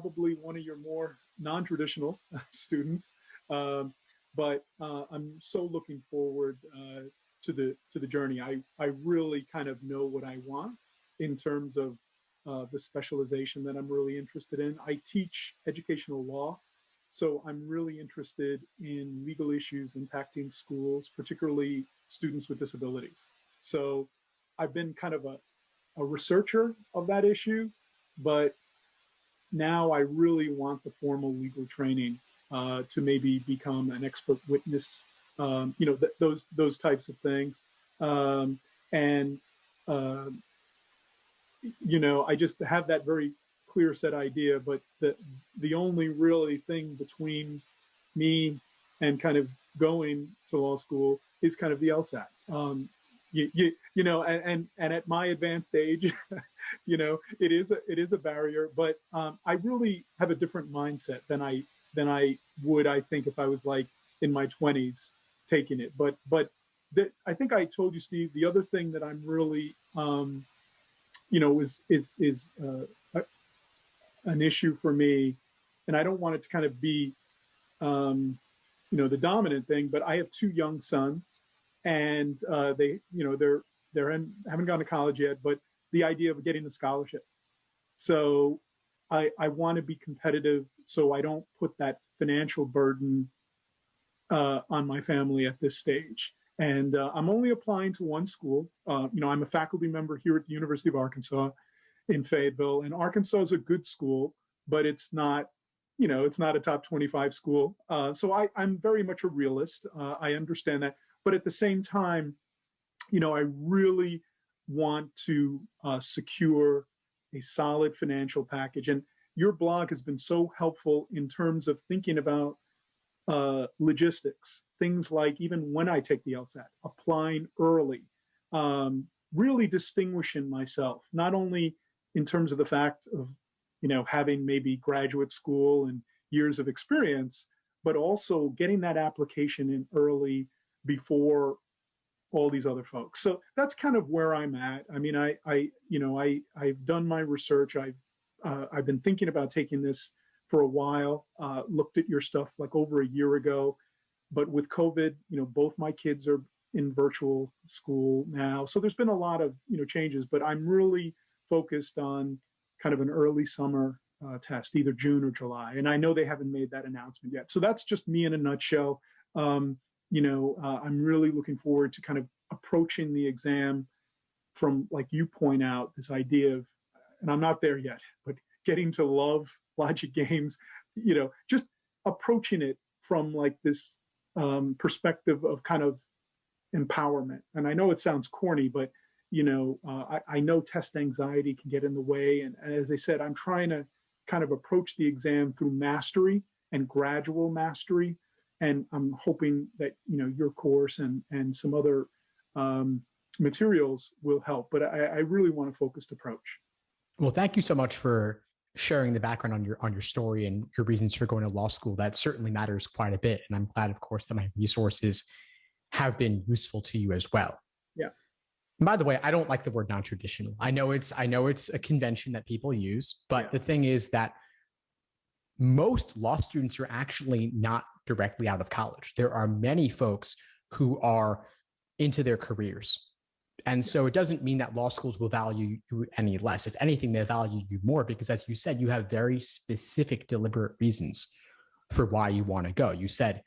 probably one of your more non-traditional students, but I'm so looking forward to the journey. I really kind of know what I want in terms of the specialization that I'm really interested in. I teach educational law, so I'm really interested in legal issues impacting schools, particularly students with disabilities. So I've been kind of a researcher of that issue, but now I really want the formal legal training to maybe become an expert witness, those types of things. And I just have that very clear set idea, but the only really thing between me and kind of going to law school is kind of the LSAT. And at my advanced age, it is a barrier, but I really have a different mindset than I would, I think, if I was like in my 20s taking it. But I think I told you, Steve, the other thing that I'm really, is an issue for me, and I don't want it to kind of be, the dominant thing, but I have two young sons, and haven't gone to college yet, but the idea of getting a scholarship. So I want to be competitive, so I don't put that financial burden on my family at this stage. And I'm only applying to one school. I'm a faculty member here at the University of Arkansas in Fayetteville, and Arkansas is a good school, but it's not a top 25 school. So I'm very much a realist. I understand that. But at the same time, I really want to secure a solid financial package. And your blog has been so helpful in terms of thinking about logistics, things like even when I take the LSAT, applying early, really distinguishing myself, not only in terms of the fact of, having maybe graduate school and years of experience, but also getting that application in early before all these other folks. So that's kind of where I'm at. I mean, I've done my research. I've been thinking about taking this for a while, looked at your stuff like over a year ago, but with COVID, both my kids are in virtual school now. So there's been a lot of, changes, but I'm really focused on kind of an early summer test, either June or July. And I know they haven't made that announcement yet. So that's just me in a nutshell. I'm really looking forward to kind of approaching the exam from, like you point out, this idea of, and I'm not there yet, but getting to love logic games, just approaching it from like this perspective of kind of empowerment. And I know it sounds corny, but I know test anxiety can get in the way. And as I said, I'm trying to kind of approach the exam through mastery and gradual mastery. And I'm hoping that, your course and some other materials will help. But I really want a focused approach. Well, thank you so much for sharing the background on your story and your reasons for going to law school. That certainly matters quite a bit. And I'm glad, of course, that my resources have been useful to you as well. Yeah. And by the way, I don't like the word non-traditional. I know it's a convention that people use, but The thing is that most law students are actually not directly out of college. There are many folks who are into their careers. And so it doesn't mean that law schools will value you any less. If anything, they value you more because, as you said, you have very specific, deliberate reasons for why you want to go. You said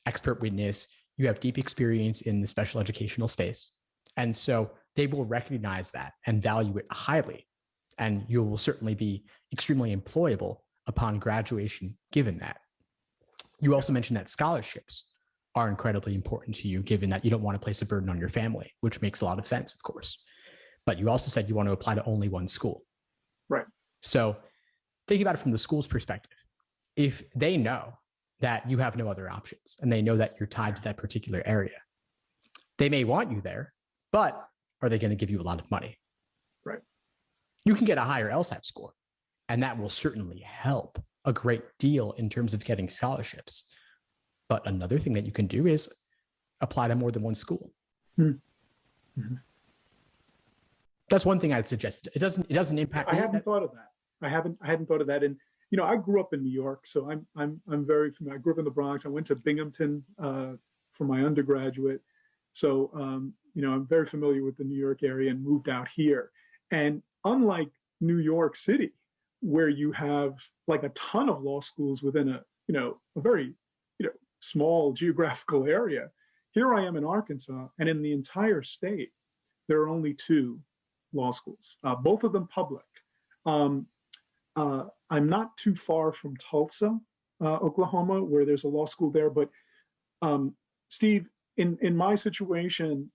expert witness, you have deep experience in the special educational space. And so they will recognize that and value it highly. And you will certainly be extremely employable upon graduation, given that. You also mentioned that scholarships are incredibly important to you, given that you don't want to place a burden on your family, which makes a lot of sense, of course. But you also said you want to apply to only one school. Right. So thinking about it from the school's perspective, if they know that you have no other options and they know that you're tied to that particular area, they may want you there, but are they going to give you a lot of money? Right. You can get a higher LSAT score, and that will certainly help a great deal in terms of getting scholarships. But another thing that you can do is apply to more than one school. Mm-hmm. That's one thing I'd suggest. It doesn't impact. I hadn't thought of that. I hadn't thought of that. I grew up in New York, so I'm very familiar. I grew up in the Bronx. I went to Binghamton for my undergraduate, so I'm very familiar with the New York area and moved out here. And unlike New York City, where you have like a ton of law schools within a very small geographical area, here I am in Arkansas, and in the entire state, there are only two law schools, both of them public. I'm not too far from Tulsa, Oklahoma, where there's a law school there. But Steve, in my situation,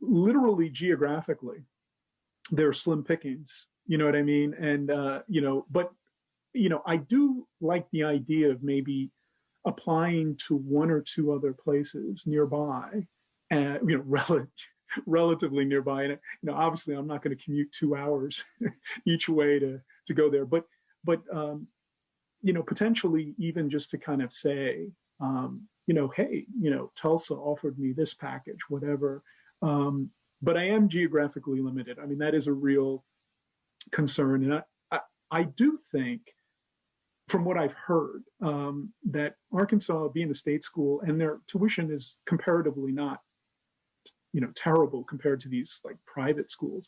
literally geographically, there are slim pickings. You know what I mean? And but I do like the idea of maybe applying to one or two other places nearby, and relatively nearby. And obviously, I'm not going to commute 2 hours each way to go there, but potentially even just to kind of say, hey, Tulsa offered me this package, whatever. But I am geographically limited. I mean, that is a real concern. And I do think, from what I've heard, that Arkansas, being a state school, and their tuition is comparatively not, terrible compared to these like private schools.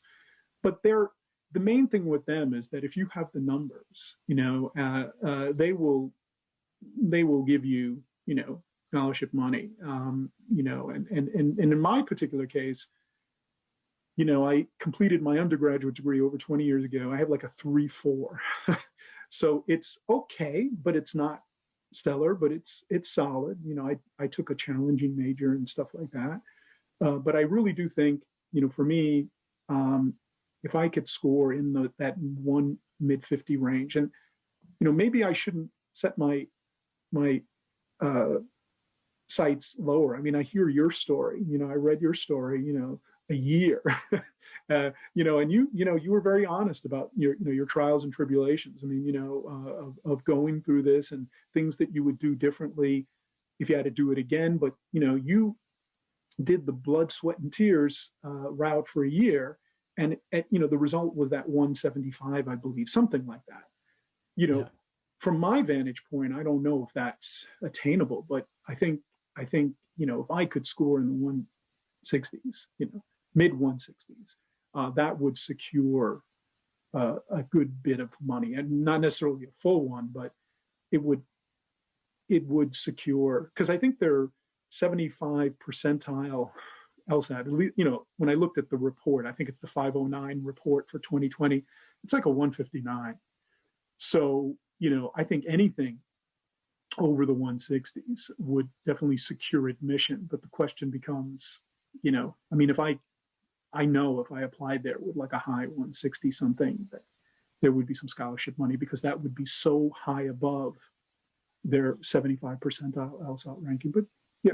But the main thing with them is that if you have the numbers, they will give you, scholarship money, and in my particular case, I completed my undergraduate degree over 20 years ago. I had like a 3.4. So it's okay, but it's not stellar, but it's solid. I took a challenging major and stuff like that. But I really do think, for me, if I could score in that one mid-50 range, and maybe I shouldn't set my sights lower. I mean, I hear your story. I read your story. A year, and you were very honest about your trials and tribulations. I mean, of going through this and things that you would do differently if you had to do it again. But you did the blood, sweat, and tears route for a year, and the result was that 175, I believe, something like that. Yeah. From my vantage point, I don't know if that's attainable, but I think if I could score in the 160s, mid 160s, that would secure a good bit of money, and not necessarily a full one, but it would secure, because I think they're 75 percentile LSAT. When I looked at the report, I think it's the 509 report for 2020. It's like a 159. So I think anything over the 160s would definitely secure admission. But the question becomes, I mean, if I applied there with like a high 160 something, that there would be some scholarship money, because that would be so high above their 75 percentile LSAT ranking. But yeah,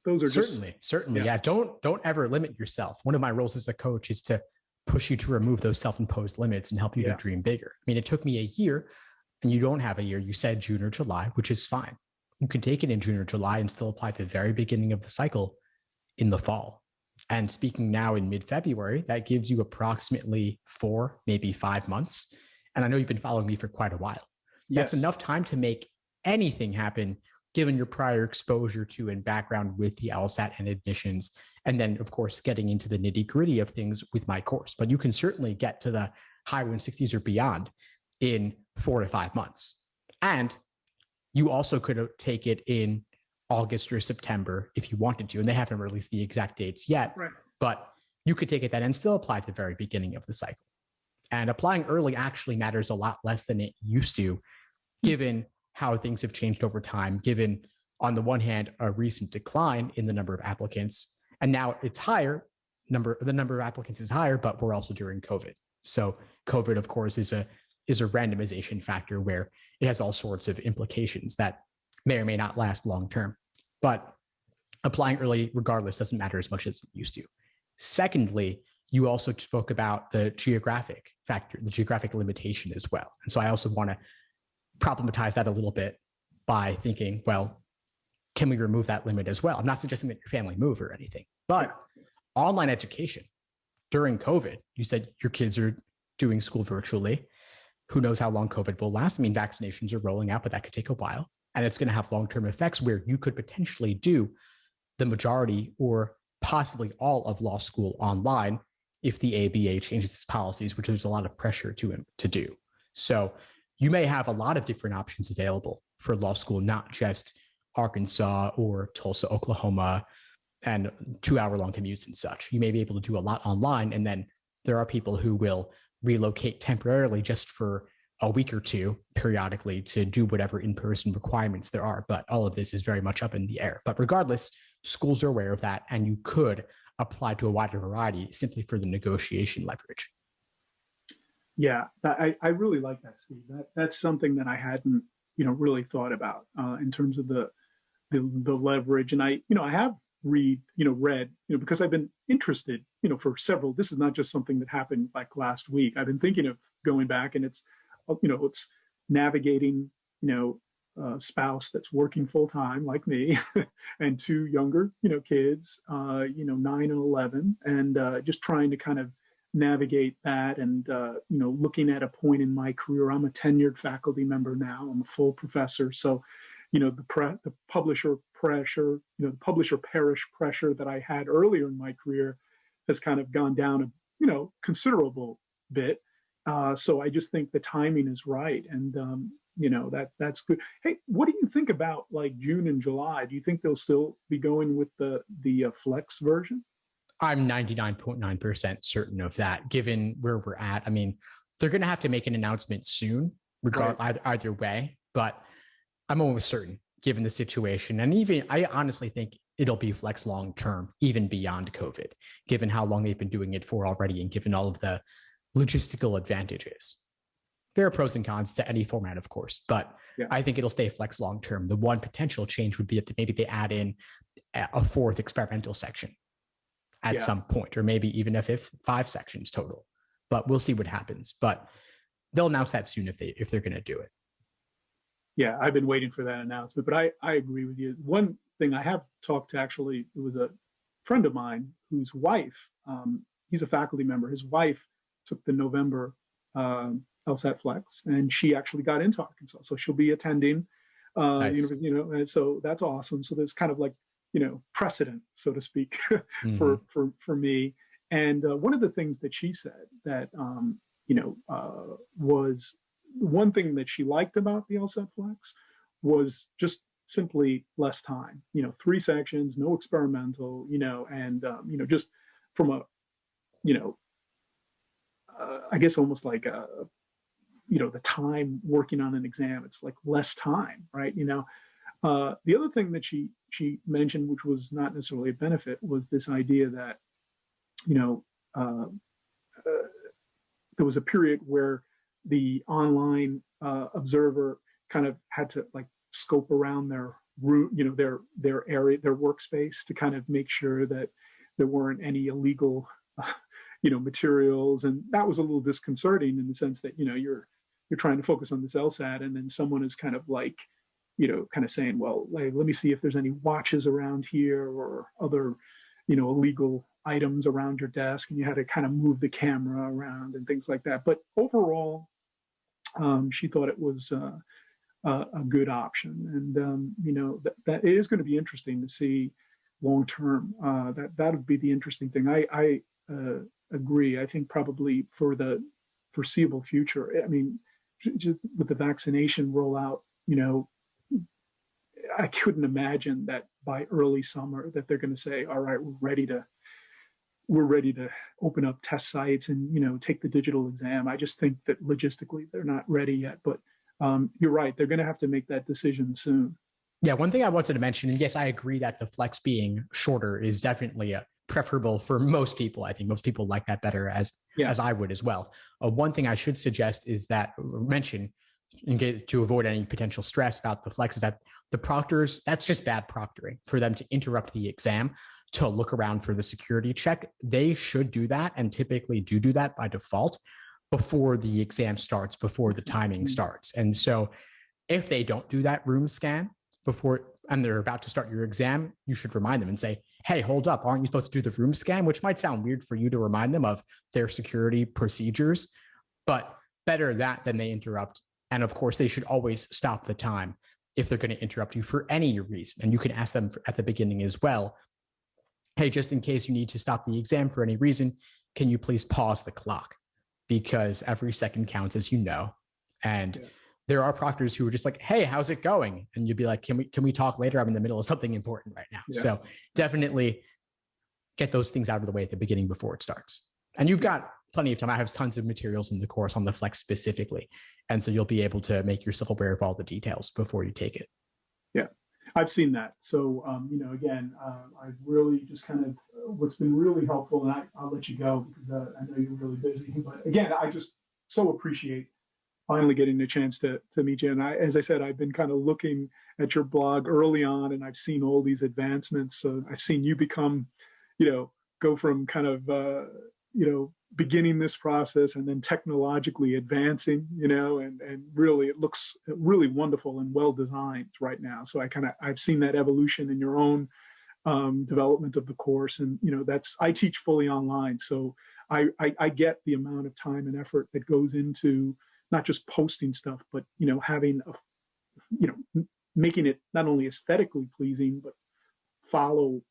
those are certainly. Yeah. Don't ever limit yourself. One of my roles as a coach is to push you to remove those self-imposed limits and help you to dream bigger. I mean, it took me a year, and you don't have a year. You said June or July, which is fine. You can take it in June or July and still apply at the very beginning of the cycle in the fall. And speaking now in mid-February, that gives you approximately 4, maybe 5 months. And I know you've been following me for quite a while. That's enough time to make anything happen, given your prior exposure to and background with the LSAT and admissions. And then, of course, getting into the nitty-gritty of things with my course. But you can certainly get to the high 160s or beyond in 4 to 5 months. And you also could take it in August or September if you wanted to, and they haven't released the exact dates yet, right. But you could take it then and still apply at the very beginning of the cycle. And applying early actually matters a lot less than it used to, given how things have changed over time, given, on the one hand, a recent decline in the number of applicants, and now it's higher. The number of applicants is higher, but we're also during COVID. So COVID, of course, is a randomization factor where it has all sorts of implications that may or may not last long term. But applying early, regardless, doesn't matter as much as it used to. Secondly, you also spoke about the geographic factor, the geographic limitation as well. And so I also want to problematize that a little bit by thinking, well, can we remove that limit as well? I'm not suggesting that your family move or anything, but online education during COVID, you said your kids are doing school virtually. who knows how long COVID will last? I mean, vaccinations are rolling out, but that could take a while. And it's going to have long-term effects where you could potentially do the majority or possibly all of law school online if the ABA changes its policies, which there's a lot of pressure to do. So you may have a lot of different options available for law school, not just Arkansas or Tulsa, Oklahoma, and 2-hour-long commutes and such. You may be able to do a lot online, and then there are people who will relocate temporarily just for a week or two periodically to do whatever in-person requirements there are. But all of this is very much up in the air. But regardless, schools are aware of that, and you could apply to a wider variety simply for the negotiation leverage. Yeah, I really like that, Steve. That's something that I hadn't, really thought about in terms of the leverage. And I have read, because I've been interested, for several. This is not just something that happened like last week. I've been thinking of going back, and it's navigating, a spouse that's working full time like me, and two younger, kids, 9 and 11, and just trying to kind of navigate that. And looking at a point in my career, I'm a tenured faculty member now. I'm a full professor, so the publisher pressure, the publisher perish pressure that I had earlier in my career has kind of gone down a considerable bit. So I just think the timing is right, and that's good. Hey, what do you think about like June and July? Do you think they'll still be going with the Flex version? I'm 99.9% certain of that, given where we're at. I mean, they're going to have to make an announcement soon, either way, but I'm almost certain, given the situation. And even I honestly think it'll be Flex long term, even beyond COVID, given how long they've been doing it for already, and given all of the logistical advantages. There are pros and cons to any format, of course, but yeah. I think it'll stay Flex long term. The one potential change would be if maybe they add in a fourth experimental section at some point, or maybe even if 5 sections total. But we'll see what happens. But they'll announce that soon if they're going to do it. Yeah, I've been waiting for that announcement, but I agree with you. One thing I have talked to, actually, it was a friend of mine whose wife, he's a faculty member. His wife took the November LSAT Flex, and she actually got into Arkansas, so she'll be attending. Nice. And so that's awesome. So there's kind of like precedent, so to speak, mm-hmm. for me. And one of the things that she said that was one thing that she liked about the LSAT Flex was just simply less time. 3 sections, no experimental. And just from a I guess almost like the time working on an exam, it's like less time, right? The other thing that she mentioned, which was not necessarily a benefit, was this idea that there was a period where the online observer kind of had to like scope around their room, their area, their workspace, to kind of make sure that there weren't any illegal materials. And that was a little disconcerting in the sense that you're trying to focus on this LSAT, and then someone is kind of like kind of saying, well, like, let me see if there's any watches around here or other illegal items around your desk, and you had to kind of move the camera around and things like that. But overall, she thought it was a good option, and that it is going to be interesting to see long term. That would be the interesting thing. I agree. I think probably for the foreseeable future, I mean, just with the vaccination rollout, I couldn't imagine that by early summer that they're going to say, all right, we're ready to open up test sites and take the digital exam. I just think that logistically they're not ready yet. But you're right, they're going to have to make that decision soon. Yeah, one thing I wanted to mention, and yes, I agree that the Flex being shorter is definitely preferable for most people. I think most people like that better, as I would as well. One thing I should suggest is that to avoid any potential stress about the Flex, is that the proctors, that's just bad proctoring for them to interrupt the exam to look around for the security check. They should do that, and typically do that by default before the exam starts, before the timing starts. And so if they don't do that room scan before, and they're about to start your exam, you should remind them and say, hey, hold up, aren't you supposed to do the room scan? Which might sound weird for you to remind them of their security procedures, but better that than they interrupt. And of course, they should always stop the time if they're going to interrupt you for any reason. And you can ask them at the beginning as well, hey, just in case you need to stop the exam for any reason, can you please pause the clock? Because every second counts, as you know. And there are proctors who are just like, hey, how's it going? And you'd be like, can we talk later? I'm in the middle of something important right now. So definitely get those things out of the way at the beginning before it starts. And you've got plenty of time. I have tons of materials in the course on the Flex specifically. And so you'll be able to make yourself aware of all the details before you take it. Yeah, I've seen that. So, again, I've really just kind of, what's been really helpful, and I'll let you go because I know you're really busy, but again, I just so appreciate finally getting the chance to meet you. And as I said, I've been kind of looking at your blog early on, and I've seen all these advancements. So I've seen you become, go from kind of, beginning this process and then technologically advancing, and really it looks really wonderful and well designed right now. So I've seen that evolution in your own development of the course. And, I teach fully online. So I get the amount of time and effort that goes into not just posting stuff, but, having making it not only aesthetically pleasing, but follow,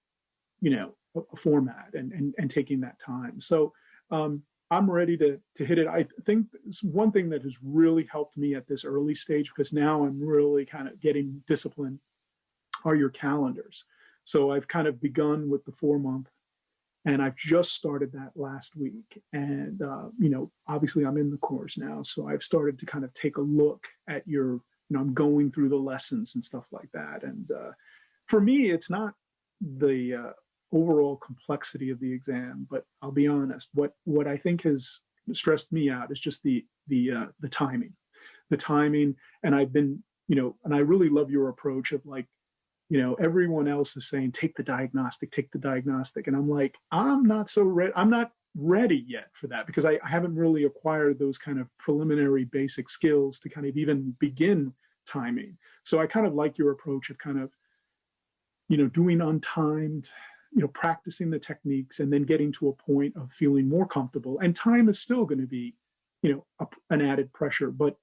a format and taking that time. So, I'm ready to hit it. I think one thing that has really helped me at this early stage, because now I'm really kind of getting disciplined, are your calendars. So I've kind of begun with the 4-month, and I've just started that last week. And, obviously I'm in the course now. So I've started to kind of take a look at I'm going through the lessons and stuff like that. And for me, it's not the overall complexity of the exam, but I'll be honest, what I think has stressed me out is just the timing, and I've been, and I really love your approach of like, everyone else is saying take the diagnostic, and I'm like, I'm not ready yet for that, because I haven't really acquired those kind of preliminary basic skills to kind of even begin timing. So I kind of like your approach of kind of, doing untimed, practicing the techniques, and then getting to a point of feeling more comfortable. And time is still going to be, an added pressure, but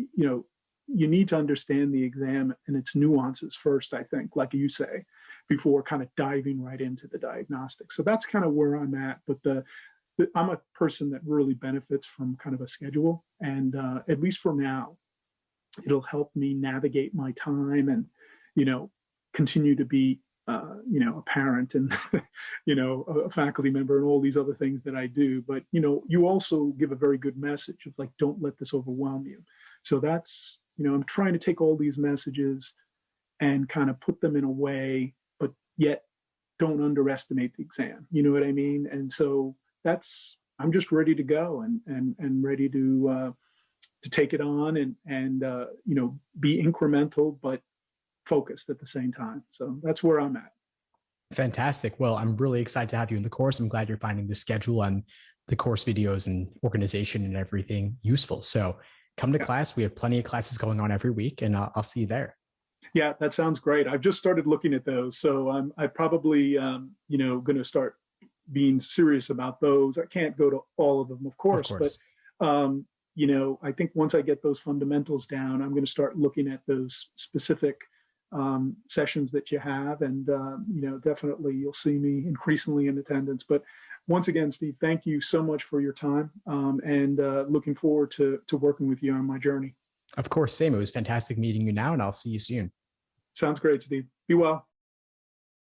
you need to understand the exam and its nuances first, I think, like you say, before kind of diving right into the diagnostic. So that's kind of where I'm at. But I'm a person that really benefits from kind of a schedule. And at least for now, it'll help me navigate my time and, continue to be a parent and, a faculty member and all these other things that I do. But, you also give a very good message of like, don't let this overwhelm you. So that's, I'm trying to take all these messages and kind of put them in a way, but yet don't underestimate the exam. You know what I mean? And so I'm just ready to go and ready to take it on and be incremental, but focused at the same time. So that's where I'm at. Fantastic. Well, I'm really excited to have you in the course. I'm glad you're finding the schedule and the course videos and organization and everything useful. So come to class. We have plenty of classes going on every week, and I'll see you there. Yeah, that sounds great. I've just started looking at those. So I probably, going to start being serious about those. I can't go to all of them, of course. But, I think once I get those fundamentals down, I'm going to start looking at those specific sessions that you have. And, definitely you'll see me increasingly in attendance. But once again, Steve, thank you so much for your time, and looking forward to working with you on my journey. Of course, same. It was fantastic meeting you now, and I'll see you soon. Sounds great, Steve. Be well.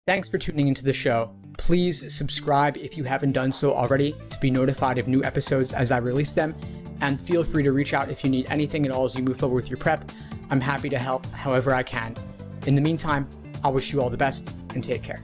Thanks for tuning into the show. Please subscribe if you haven't done so already to be notified of new episodes as I release them. And feel free to reach out if you need anything at all as you move forward with your prep. I'm happy to help however I can. In the meantime, I wish you all the best and take care.